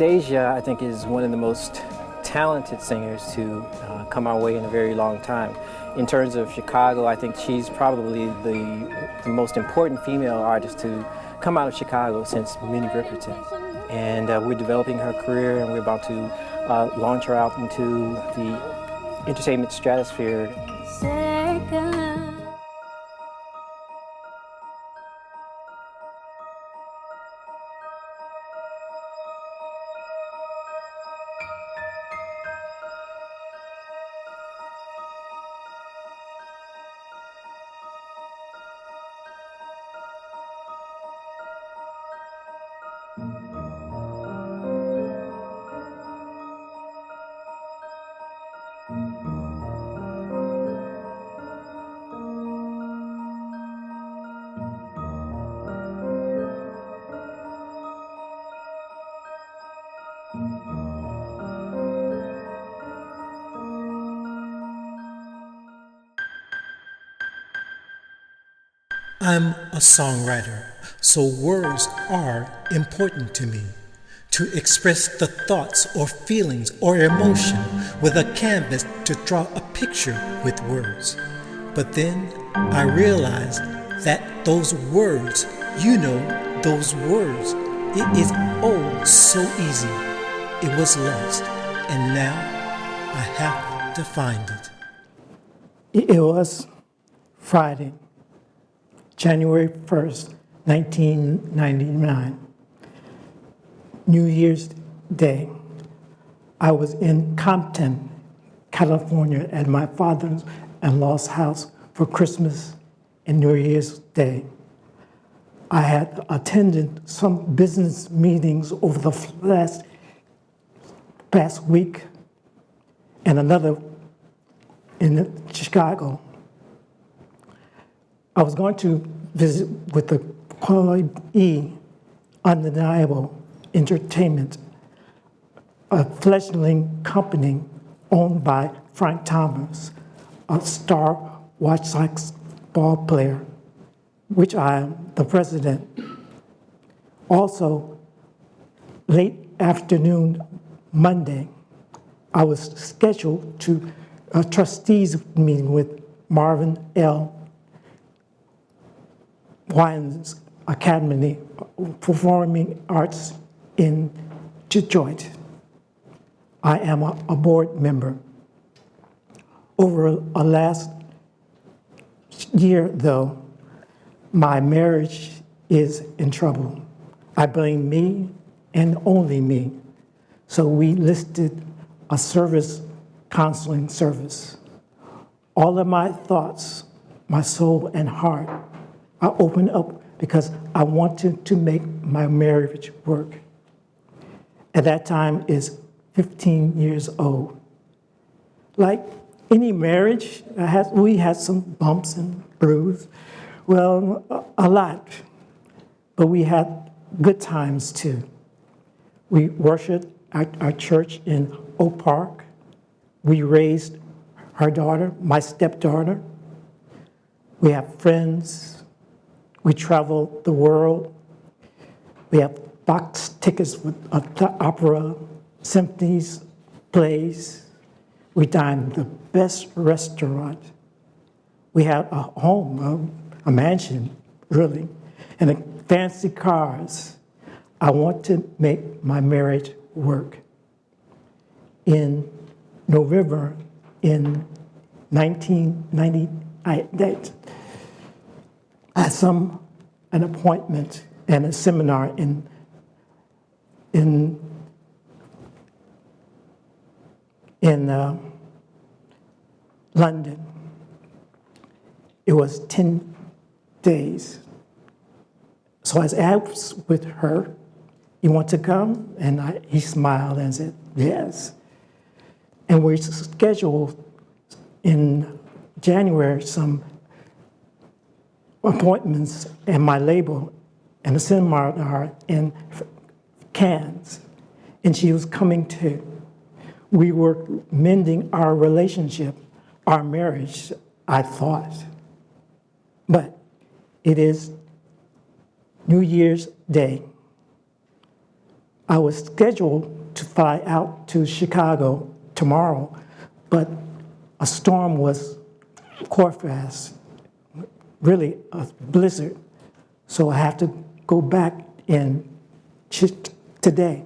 Deja, I think, is one of the most talented singers to come our way in a very long time. In terms of Chicago, I think she's probably the most important female artist to come out of Chicago since Minnie Riperton. And we're developing her career, and we're about to launch her out into the entertainment stratosphere. I'm a songwriter, so words are important to me. To express the thoughts or feelings or emotion with a canvas to draw a picture with words. But then I realized that those words, those words, it is oh so easy. It was lost, and now I have to find it. It was Friday, January 1st, 1999, New Year's Day. I was in Compton, California at my father-in-law's house for Christmas and New Year's Day. I had attended some business meetings over the past week and another in Chicago. I was going to visit with the Quality E Undeniable Entertainment, a fledgling company owned by Frank Thomas, a star White Sox ball player, which I am the president. Also, late afternoon Monday, I was scheduled to a trustees meeting with Marvin L. Wines Academy Performing Arts in Detroit. I am a board member. Over a last year, though, my marriage is in trouble. I blame me and only me. So we listed a counseling service. All of my thoughts, my soul and heart, I opened up because I wanted to make my marriage work. At that time is 15 years old. Like any marriage, we had some bumps and bruises. Well, a lot, but we had good times too. We worshiped at our church in Oak Park. We raised her daughter, my stepdaughter. We have friends. We travel the world. We have box tickets with opera, symphonies, plays. We dine at the best restaurant. We have a home, a mansion, really, and fancy cars. I want to make my marriage work. In November in 1998, I had an appointment and a seminar in London. It was 10 days. So I asked with her, "You want to come?" And he smiled and said, "Yes." And we scheduled in January some appointments and my label and a seminar in Cannes, and she was coming too. We were mending our relationship, our marriage, I thought. But it is New Year's Day. I was scheduled to fly out to Chicago tomorrow, but a storm was forecast, really a blizzard, so I have to go back in today.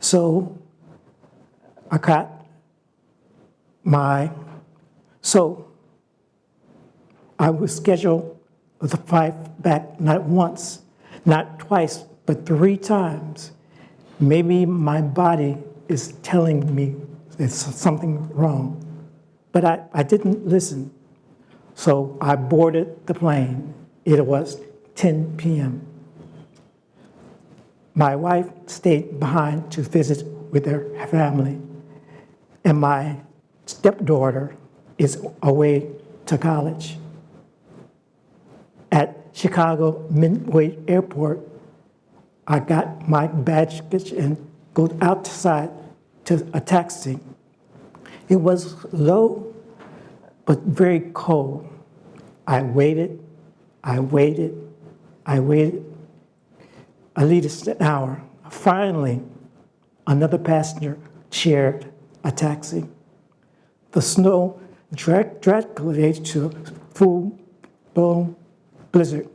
So I got I was scheduled to fly back not once, not twice, but 3 times. Maybe my body is telling me there's something wrong, but I didn't listen. So I boarded the plane. It was 10 p.m. My wife stayed behind to visit with her family, and my stepdaughter is away to college. At Chicago Midway Airport, I got my baggage and go outside to a taxi. It was low, but very cold. I waited, at least an hour. Finally, another passenger shared a taxi. The snow dragged to full-blown blizzard.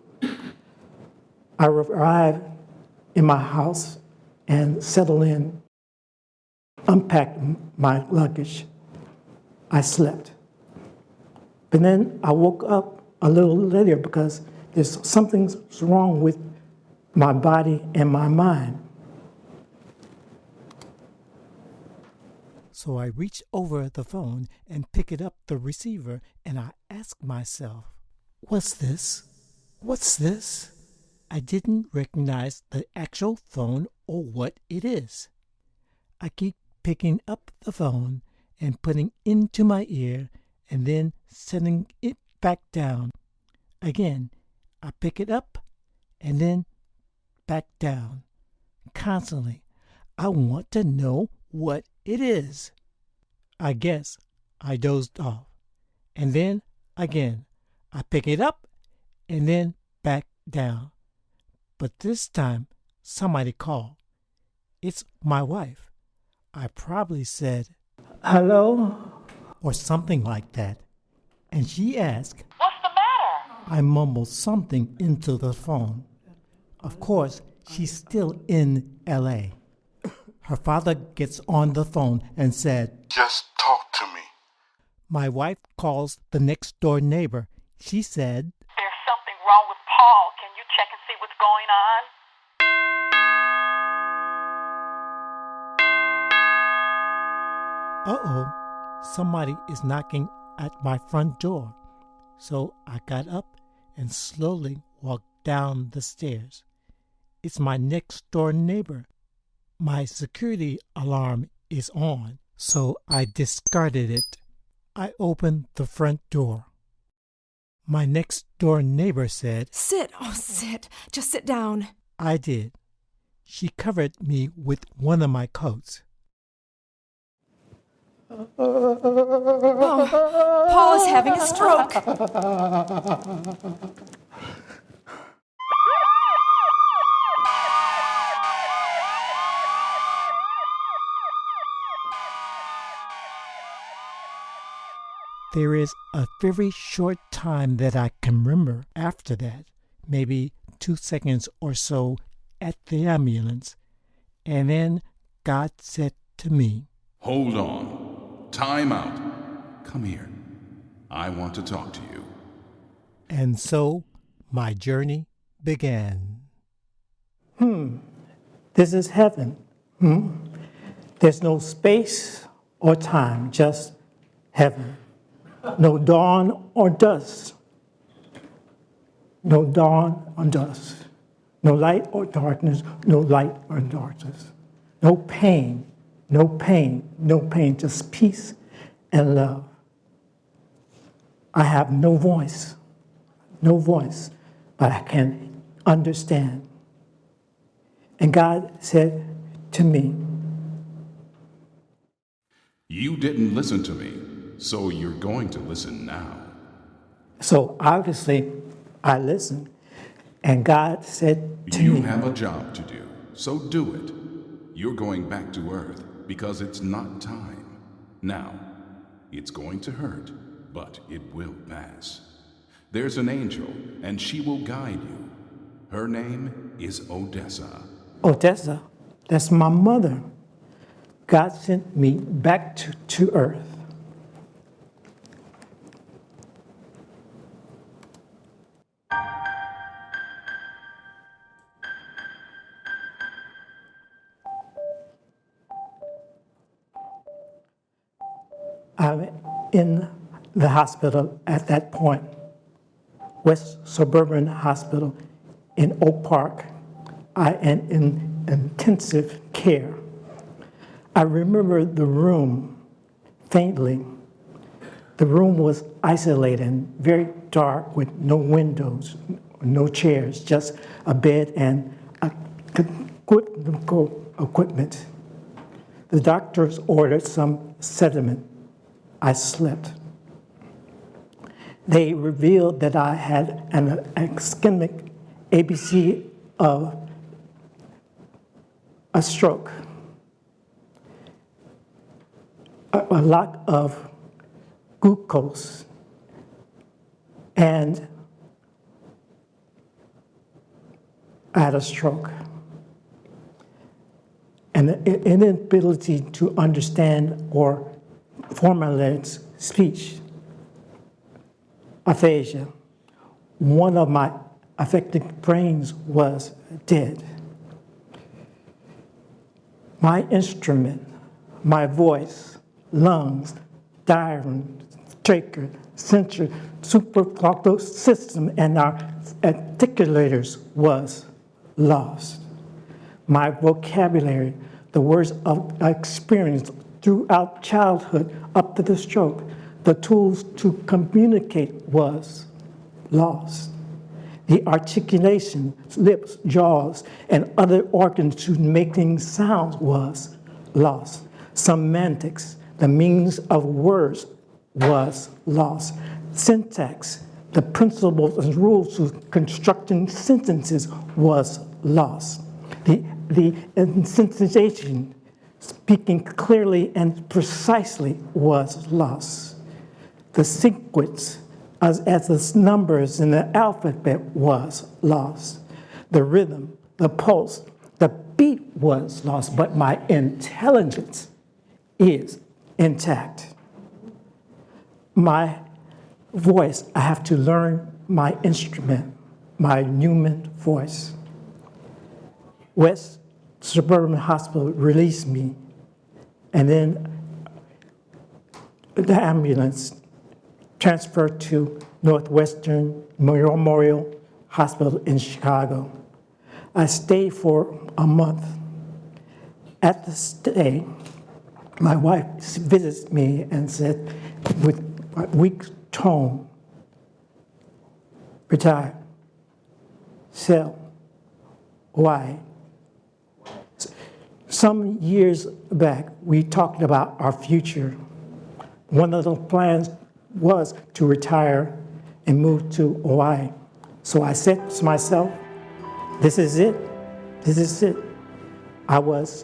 I arrived in my house and settled in, unpacked my luggage. I slept. But then I woke up a little later because there's something wrong with my body and my mind. So I reach over the phone and pick it up the receiver, and I ask myself, what's this? What's this? I didn't recognize the actual phone or what it is. I keep picking up the phone and putting it into my ear and then setting it back down. Again, I pick it up and then back down. Constantly, I want to know what it is. I guess I dozed off. And then again, I pick it up and then back down. But this time, somebody called. It's my wife. I probably said, Hello? or something like that. And she asked, What's the matter? I mumbled something into the phone. Of course, she's still in L.A. Her father gets on the phone and said, Just talk to me. My wife calls the next door neighbor. She said, There's something wrong with Paul. Can you check and see what's going on? uh-oh, somebody is knocking at my front door. So I got up and slowly walked down the stairs. It's my next door neighbor. My security alarm is on, so I discarded it. I opened the front door. My next door neighbor said, Sit, oh sit, just sit down. I did. She covered me with one of my coats. Oh, Paul is having a stroke. There is a very short time that I can remember after that, maybe 2 seconds or so at the ambulance. And then God said to me, Hold on. Time out. Come here. I want to talk to you. and so my journey began. This is heaven. There's no space or time, just heaven. No dawn or dusk. No dawn or dusk. No light or darkness, no light or darkness. No pain, no pain, no pain, just peace and love. I have no voice, but I can understand. And God said to me, You didn't listen to me, so you're going to listen now. so obviously I listened, and God said to You me, have a job to do, so do it. You're going back to Earth because it's not time. Now, it's going to hurt, but it will pass. There's an angel, and she will guide you. Her name is Odessa. Odessa, that's my mother. God sent me back to Earth. I'm in the hospital at that point, West Suburban Hospital in Oak Park. I am in intensive care. I remember the room faintly. The room was isolated, very dark with no windows, no chairs, just a bed and equipment. The doctors ordered some sediment. I slept. They revealed that I had an ischemic ABC of a stroke, a lack of glucose, and I had a stroke. And an inability to understand or formulate speech, aphasia. One of my affected brains was dead. My instrument, my voice, lungs, diaphragm, trachea, central supraclavicular system, and our articulators was lost. My vocabulary, the words of experience throughout childhood up to the stroke, the tools to communicate was lost. The articulation, lips, jaws, and other organs to making sounds was lost. Semantics, the meanings of words was lost. Syntax, the principles and rules to constructing sentences was lost. The intonation, speaking clearly and precisely, was lost. The sequence, as the numbers in the alphabet, was lost. The rhythm, the pulse, the beat was lost, but my intelligence is intact. My voice, I have to learn my instrument, my human voice. West Suburban Hospital released me, and then the ambulance transferred to Northwestern Memorial Hospital in Chicago. I stayed for a month. At the stay, my wife visits me and said, with a weak tone, "Retire. Sell. Why?" Some years back, we talked about our future. One of the plans was to retire and move to Hawaii. So I said to myself, this is it. This is it. I was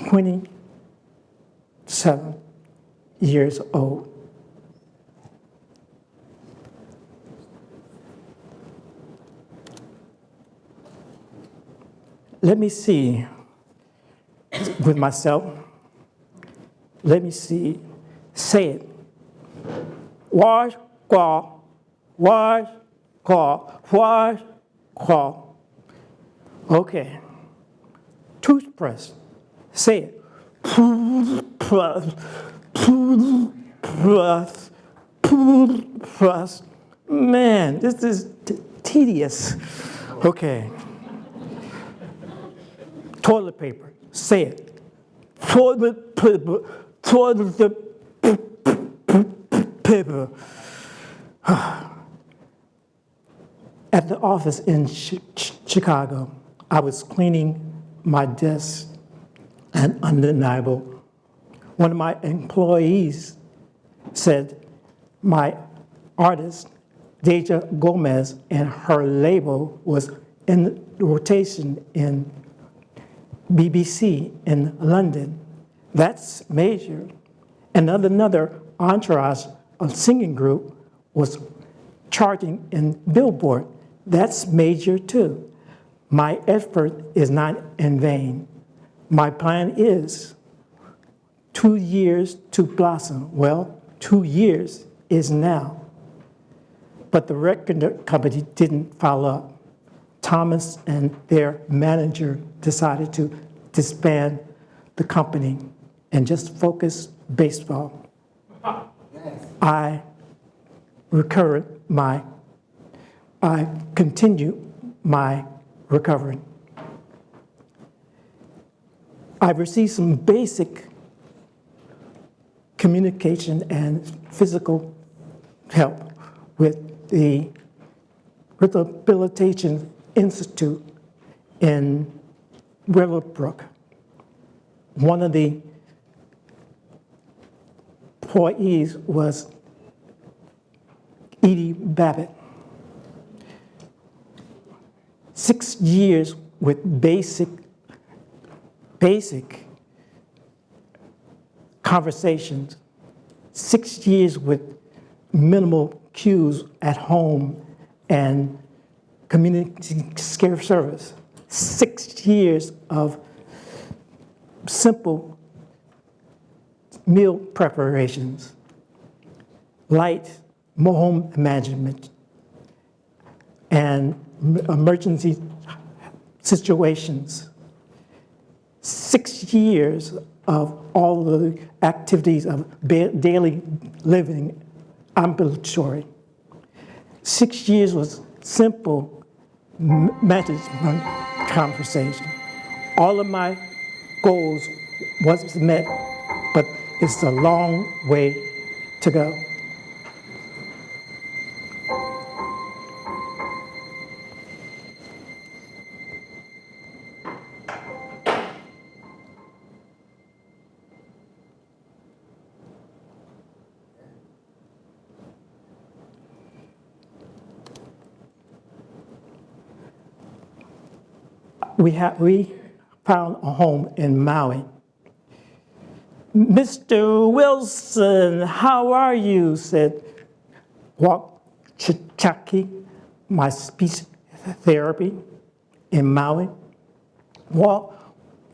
27 years old. Let me see with myself. Let me see. Say it. Wash, claw, wash, claw, wash, claw. Okay. Toothbrush. Say it. Toothbrush, toothbrush, toothbrush. Man, this is tedious. Okay. Toilet paper. Say it. Toilet paper. Toilet paper. At the office in Chicago, I was cleaning my desk, and undeniable, one of my employees said, my artist Deja Gomez, and her label was in rotation in BBC in London. That's major. And another entourage, a singing group, was charting in Billboard. That's major too. My effort is not in vain. My plan is 2 years to blossom. Well, 2 years is now. But the record company didn't follow up. Thomas and their manager decided to disband the company and just focus baseball. I continue my recovery. I received some basic communication and physical help with the Rehabilitation Institute in Willowbrook. One of the employees was Edie Babbitt. 6 years with basic conversations, 6 years with minimal cues at home and community care service, 6 years of simple meal preparations, light home management, and emergency situations. 6 years of all of the activities of daily living ambulatory. 6 years was simple management conversation. All of my goals was met, but it's a long way to go. We found a home in Maui. Mr. Wilson, how are you? Said Walt Chaki, my speech therapy in Maui. Walt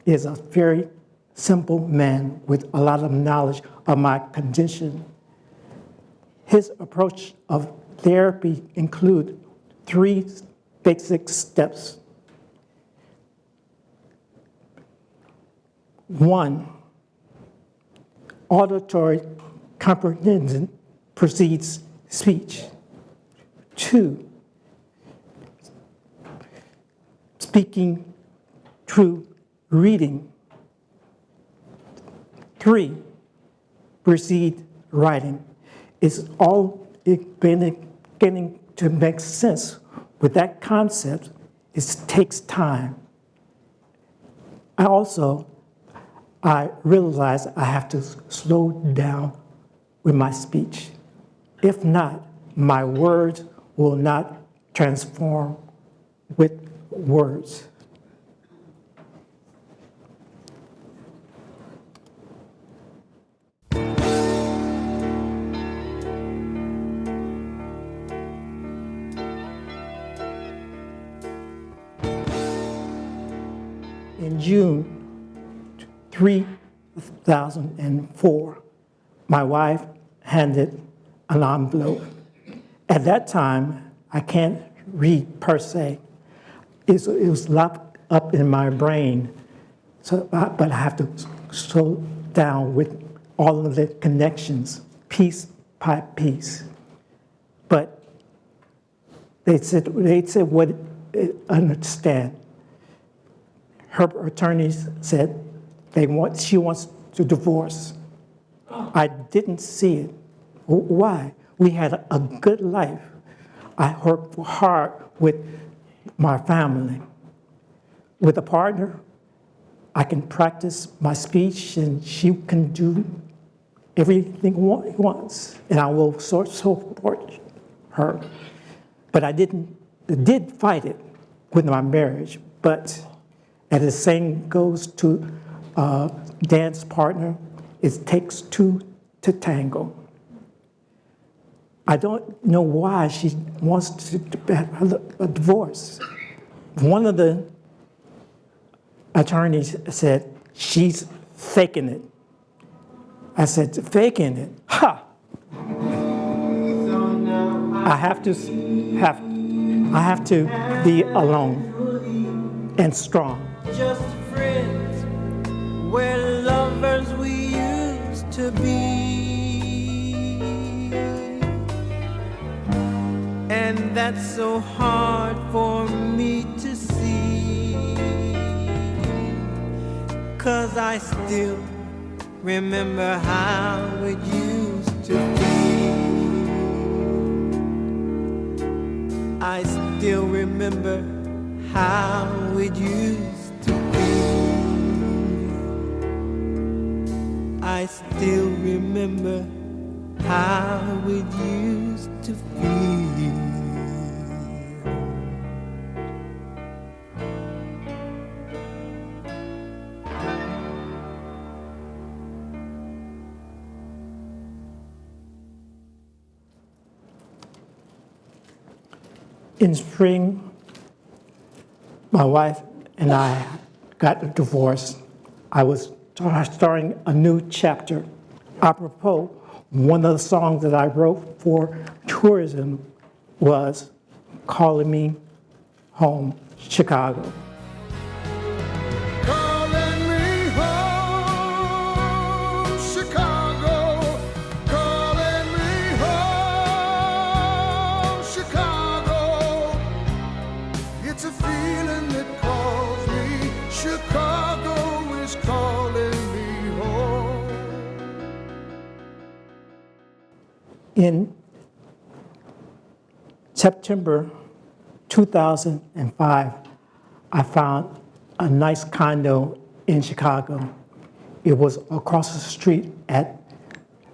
is a very simple man with a lot of knowledge of my condition. His approach of therapy include 3 basic steps. 1, auditory comprehension precedes speech. 2, speaking through reading. 3, precede writing. It's all beginning to make sense. With that concept, it takes time. I realize I have to slow down with my speech. If not, my words will not transform with words. In June 2004, my wife handed an envelope. At that time, I can't read per se. It was locked up in my brain, but I have to slow down with all of the connections, piece by piece. But they said what understand. Her attorneys said she wants to divorce. I didn't see it. Why? We had a good life. I worked hard with my family. With a partner, I can practice my speech and she can do everything he wants, and I will support her. But I did fight it with my marriage. But as the saying goes to dance partner, it takes two to tango. I don't know why she wants to have a divorce. One of the attorneys said, she's faking it. I said, faking it? Ha! I have to be alone and strong. Just friends, we're lovers we used to be. And that's so hard for me to see, 'cause I still remember how it used to be. I still remember how it used to be. I still remember how it used to feel. In spring, my wife and I got a divorce. I was starting a new chapter. Apropos, one of the songs that I wrote for tourism was Calling Me Home, Chicago. Calling me home, Chicago. Calling me home, Chicago. It's a feeling that calls me. Chicago is calling me home. In September 2005, I found a nice condo in Chicago. It was across the street at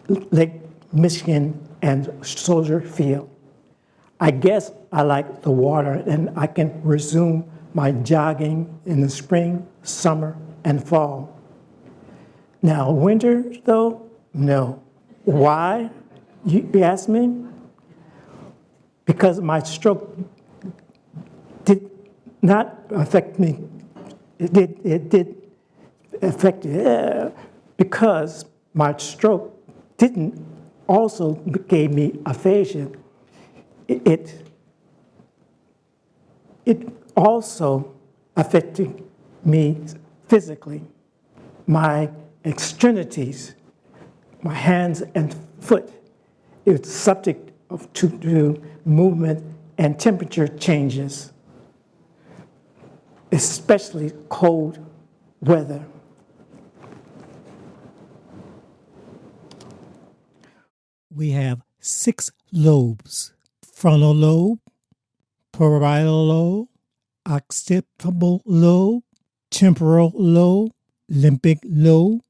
Lake Michigan and Soldier Field. I guess I like the water and I can resume my jogging in the spring, summer, and fall. Now, winter though, no. Why, you ask me? Because my stroke did not affect me. It did affect it because my stroke didn't also gave me aphasia. It also affected me physically. My extremities, my hands and foot, it's subject to movement and temperature changes, especially cold weather. We have 6 lobes: frontal lobe, parietal lobe, occipital lobe, temporal lobe, limbic lobe,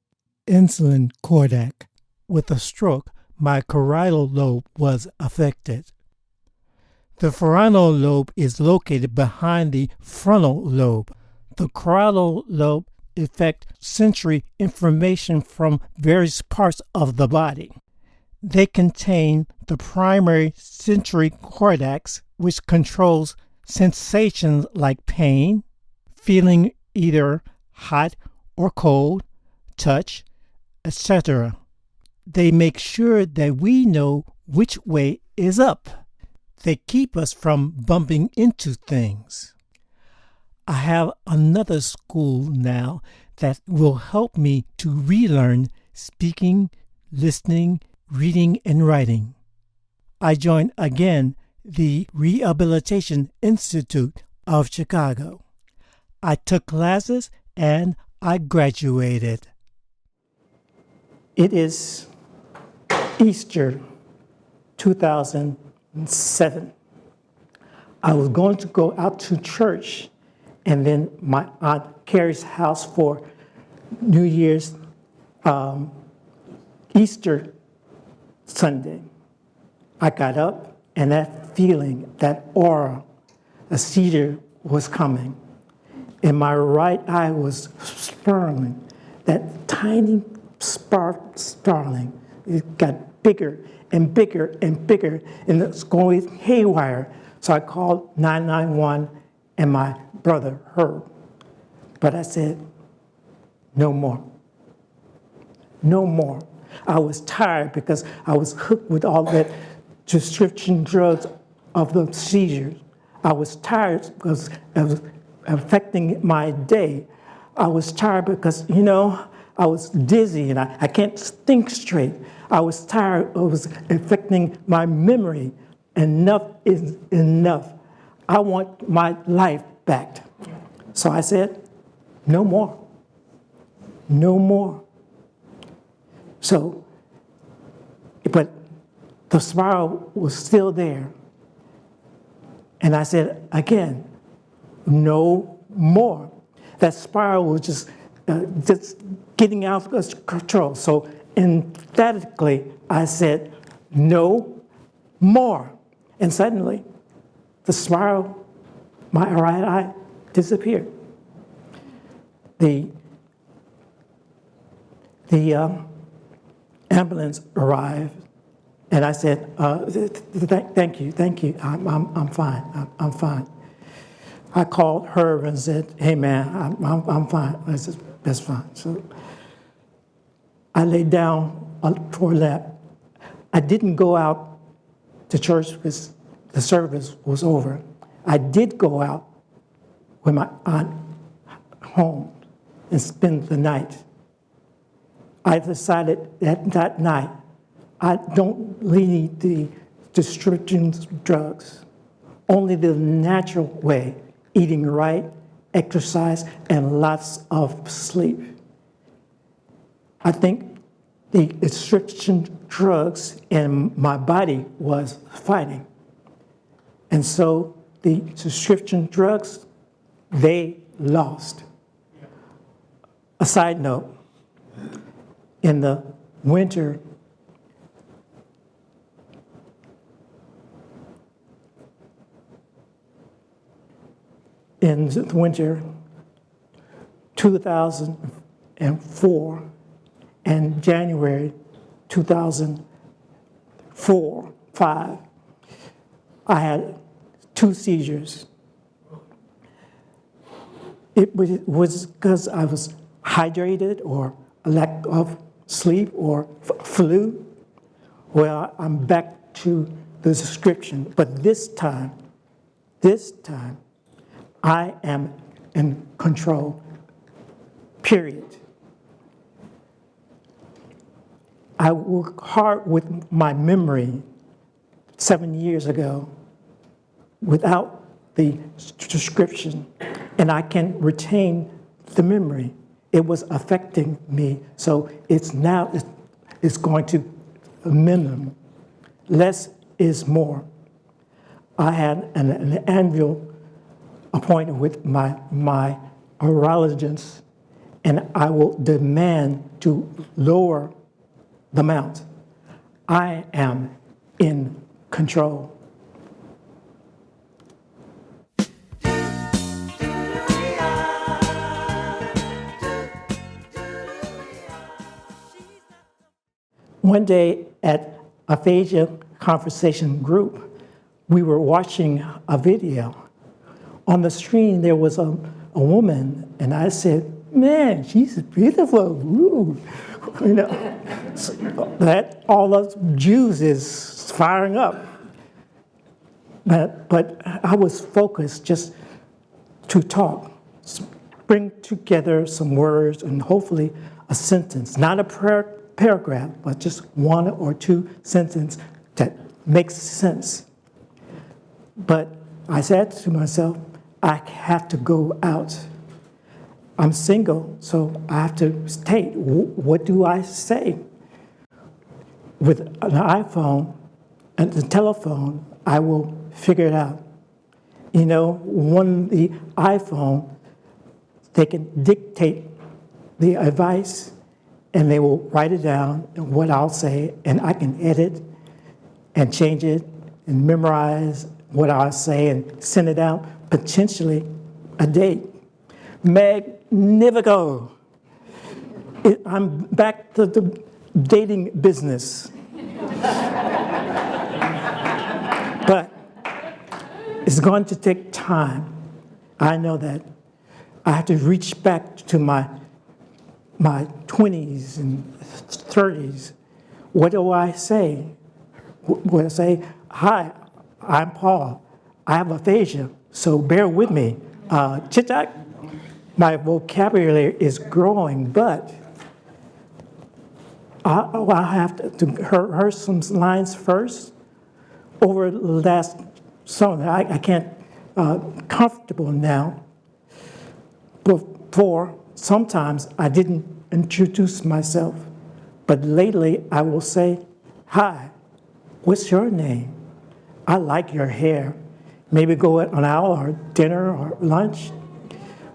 insulin cordac. With a stroke, my parietal lobe was affected. The frontal lobe is located behind the frontal lobe. The parietal lobe affects sensory information from various parts of the body. They contain the primary sensory cortex, which controls sensations like pain, feeling either hot or cold, touch, etc. They make sure that we know which way is up. They keep us from bumping into things. I have another school now that will help me to relearn speaking, listening, reading, and writing. I joined again the Rehabilitation Institute of Chicago. I took classes and I graduated. It is Easter 2007. I was going to go out to church and then my Aunt Carrie's house for New Year's Easter Sunday. I got up and that feeling, that aura, a seizure was coming. And my right eye was swirling, that tiny spark starling. It got bigger and bigger and bigger, and it's going haywire. So I called 911 and my brother Herb. But I said, no more. No more. I was tired because I was hooked with all that prescription drugs of the seizures. I was tired because it was affecting my day. I was tired because, I was dizzy and I can't think straight. I was tired. It was affecting my memory. Enough is enough. I want my life back. So I said, no more. No more. So, but the spiral was still there. And I said, again, no more. That spiral was just getting out of control. So emphatically, I said, no more. And suddenly, the spiral, my right eye, disappeared. The ambulance arrived, and I said, thank you, I'm fine, I'm fine. I called Herb and said, hey man, I'm fine. I said, that's fine. So I laid down for a nap. I didn't go out to church because the service was over. I did go out with my aunt home and spend the night. I decided that night, I don't need the prescription drugs, only the natural way, eating right, exercise, and lots of sleep. I think the prescription drugs in my body was fighting. And so the prescription drugs, they lost. A side note, in the winter, in the winter 2004 and January 2005, I had 2 seizures. It was because I was hydrated or a lack of sleep or flu. Well, I'm back to the description, but this time, I am in control, period. I worked hard with my memory 7 years ago without the prescription, and I can retain the memory. It was affecting me, so it's going to a minimum. Less is more. I had an annual appointment with my urologist, and I will demand to lower the amount. I am in control. One day at Aphasia Conversation Group, we were watching a video. On the screen, there was a woman, and I said, man, she's beautiful. Ooh. That all those Jews is firing up. But I was focused just to talk, bring together some words and hopefully a sentence, not a paragraph, but just 1 or 2 sentences that makes sense. But I said to myself, I have to go out. I'm single, so I have to state, what do I say? With an iPhone and the telephone, I will figure it out. On the iPhone, they can dictate the advice and they will write it down, what I'll say, and I can edit and change it and memorize what I say and send it out, potentially a date. Magnifico. I'm back to the dating business. But it's going to take time. I know that. I have to reach back to my 20s and 30s. What do I say? When I say, hi, I'm Paul. I have aphasia, so bear with me. Chit-chat, my vocabulary is growing, but I have to rehearse some lines first. Over the last summer, I can't comfortable now. Before, sometimes I didn't introduce myself, but lately I will say, hi, what's your name? I like your hair. Maybe go on out or dinner or lunch.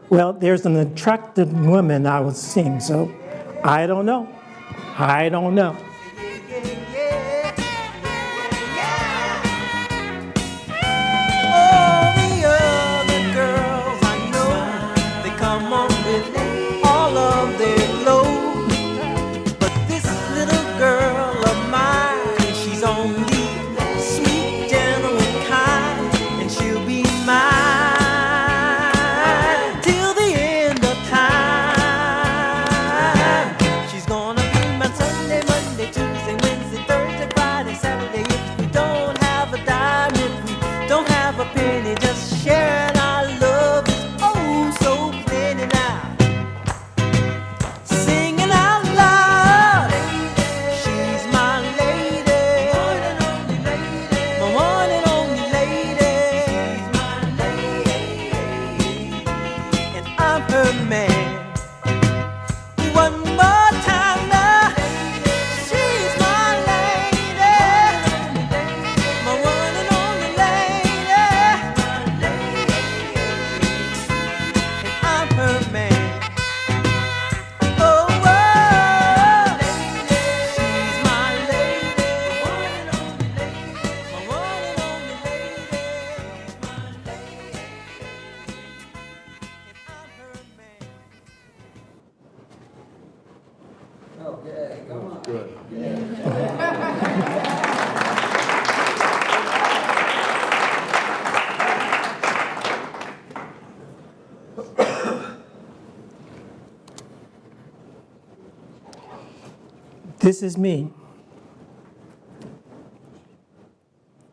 Well, there's an attractive woman I was seeing, so I don't know. I don't know. This is me.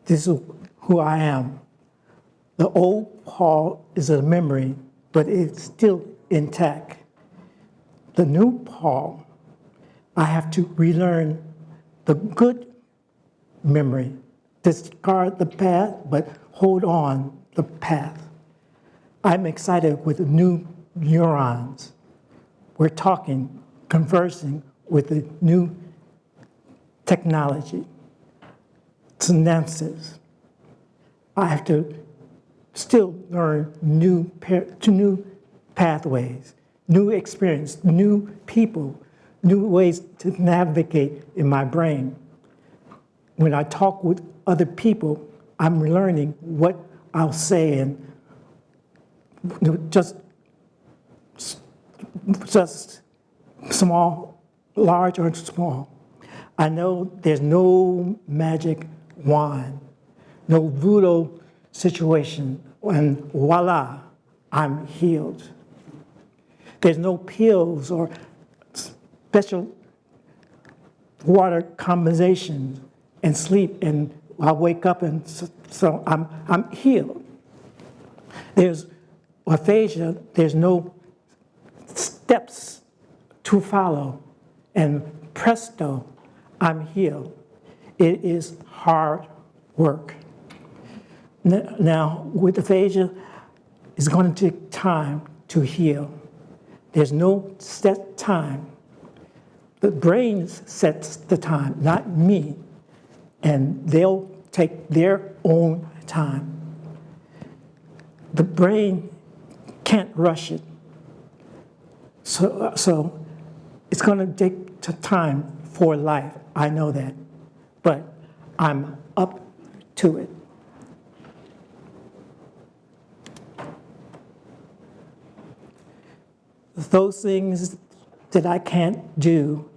This is who I am. The old Paul is a memory, but it's still intact. The new Paul, I have to relearn the good memory, discard the past, but hold on the path. I'm excited with the new neurons. We're talking, conversing with the new technology, synapses. I have to still learn new pathways, new experience, new people, new ways to navigate in my brain. When I talk with other people, I'm learning what I'll say and just small, large or small. I know there's no magic wand, no voodoo situation, and voila, I'm healed. There's no pills or special water combinations and sleep, and I wake up and so I'm healed. There's aphasia, there's no steps to follow, and presto, I'm healed. It is hard work. Now, with aphasia, it's going to take time to heal. There's no set time. The brain sets the time, not me, and they'll take their own time. The brain can't rush it. So it's going to take time for life. I know that. But I'm up to it. Those things that I can't do,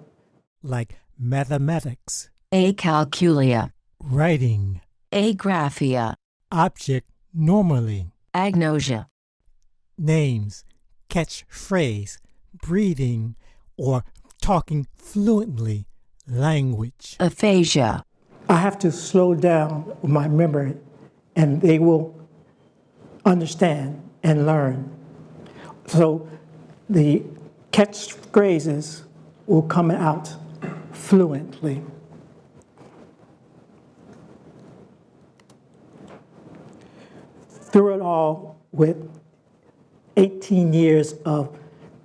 like mathematics, acalculia, writing, agraphia, object normally, agnosia, names, catchphrase, breathing, or talking fluently, language. aphasia, I have to slow down my memory and they will understand and learn. So the catchphrases will come out fluently. Through it all, with 18 years of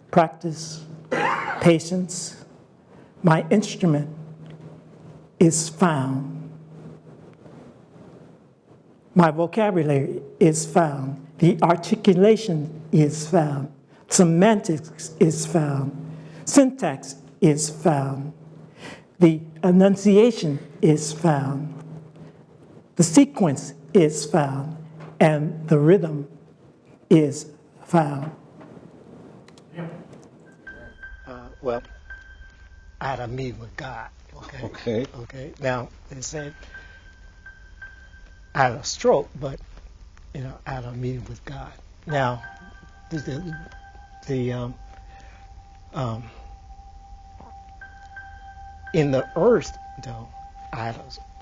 practice, patience, my instrument is found. My vocabulary is found. The articulation is found. Semantics is found. Syntax is found. The enunciation is found. The sequence is found. And the rhythm is found. Well, I had a meeting with God. Okay. Now, they said I had a stroke, but, I had a meeting with God. Now, in the earth, though, I had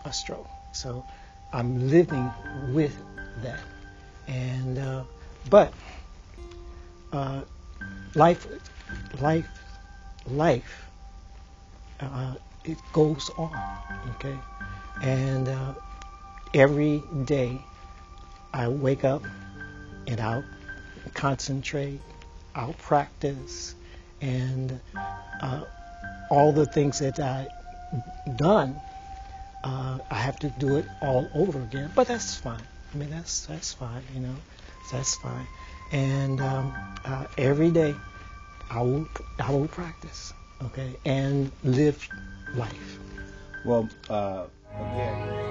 a stroke. So I'm living with that. And, but life, it goes on, okay? And every day I wake up and I'll concentrate, I'll practice, and all the things that I've done, I have to do it all over again. But that's fine. I mean, that's fine, that's fine. And every day I will practice, okay, and live life. Well, again.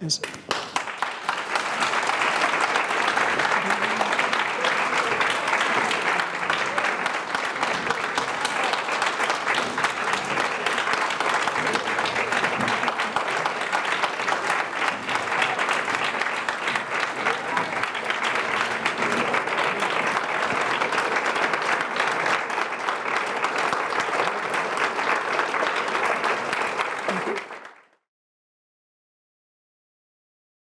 Yes.